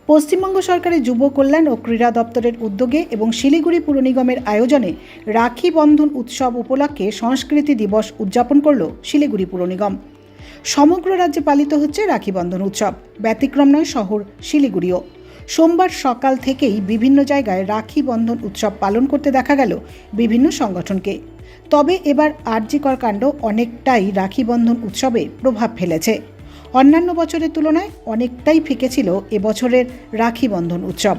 পশ্চিমবঙ্গ সরকারের যুব কল্যাণ ও ক্রীড়া দপ্তরের উদ্যোগে এবং শিলিগুড়ি পুর নিগমের আয়োজনে রাখি বন্ধন উৎসব উপলক্ষে সংস্কৃতি দিবস উদযাপন করল শিলিগুড়ি পুর নিগম। সমগ্র রাজ্যে পালিত হচ্ছে রাখি বন্ধন উৎসব, ব্যতিক্রম নয় শহর শিলিগুড়িও। সোমবার সকাল থেকেই বিভিন্ন জায়গায় রাখি বন্ধন উৎসব পালন করতে দেখা গেল বিভিন্ন সংগঠনকে। তবে এবার আরজিকর কাণ্ড অনেকটাই রাখি বন্ধন উৎসবে প্রভাব ফেলেছে। অন্যান্য বছরের তুলনায় অনেকটাই ফিকে ছিল এবছরের রাখি বন্ধন উৎসব।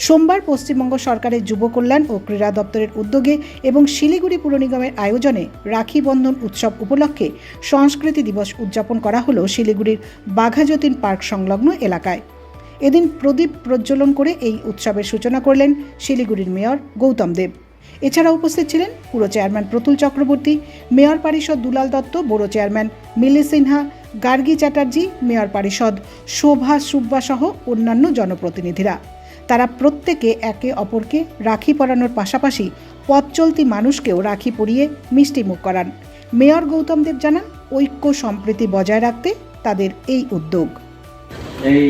সোমবার পশ্চিমবঙ্গ সরকারের যুব কল্যাণ ও ক্রীড়া দপ্তরের উদ্যোগে এবং শিলিগুড়ি পুর নিগমের আয়োজনে রাখি বন্ধন উৎসব উপলক্ষে সংস্কৃতি দিবস উদযাপন করা হলো শিলিগুড়ির বাঘাযতীন পার্ক সংলগ্ন এলাকায়। এদিন প্রদীপ প্রজ্বলন করে এই উৎসবের সূচনা করলেন শিলিগুড়ির মেয়র গৌতম দেব। এছাড়া উপস্থিত ছিলেন পুর চেয়ারম্যান প্রতুল চক্রবর্তী, মেয়র পরিষদ দুলাল দত্ত, বড় চেয়ারম্যান মিলি সিনহা, গার্গী চ্যাটার্জি, মেয়র পরিষদ শোভা সুব্বা সহ অন্যান্য জনপ্রতিনিধিরা। তারা প্রত্যেকে একে অপরকে রাখি পরানোর পাশাপাশি পথ চলতি মানুষকেও রাখি পরিয়ে মিষ্টি মুখ করান। মেয়র গৌতম দেব জানান, ঐক্য সম্প্রীতি বজায় রাখতে তাদের এই উদ্যোগ। এই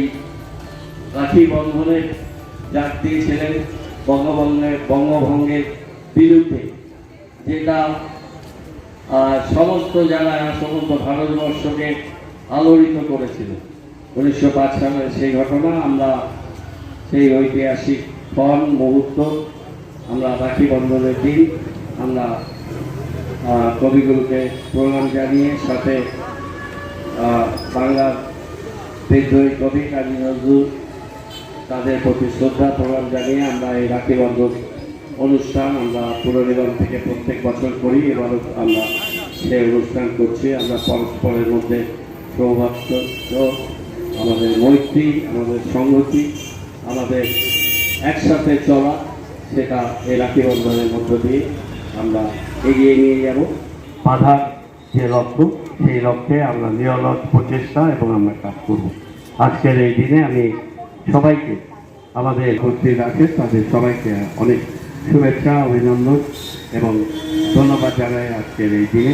রাখি বন্ধনের ডাক দিয়েছিলেন বঙ্গভঙ্গের বিরুদ্ধে, যেটা সমস্ত জায়গায় সমস্ত ভারতবর্ষকে আলোড়িত করেছিল। 1905 সালের সেই ঘটনা, আমরা সেই ঐতিহাসিক মুহূর্ত, আমরা রাখি বন্ধনের দিন আমরা কবিগুরুকে প্রণাম জানিয়ে সাথে বাংলার বিদ্রোহী কবি কাজী নজরুল তাদের প্রতি শ্রদ্ধা প্রণাম জানিয়ে আমরা এই রাখি বন্ধন অনুষ্ঠান আমরা পুর নিগম থেকে প্রত্যেক বছর করি। এবারও আমরা সেই অনুষ্ঠান করছি। আমরা পরস্পরের মধ্যে সৌভাগ্য, আমাদের মৈত্রী, আমাদের সংহতি, আমাদের একসাথে চলা, সেটা এই রাখি বন্ধনের মধ্য দিয়ে আমরা এগিয়ে নিয়ে যাব। বাধার যে লক্ষ্য, সেই লক্ষ্যে আমরা নিরলস প্রচেষ্টা এবং আমরা কাজ করব। আজকের এই দিনে আমি সবাইকে, আমাদের উপস্থিত আছে তাদের সবাইকে অনেক শুভেচ্ছা, অভিনন্দন এবং ধন্যবাদ জানাই আজকের এই দিনে।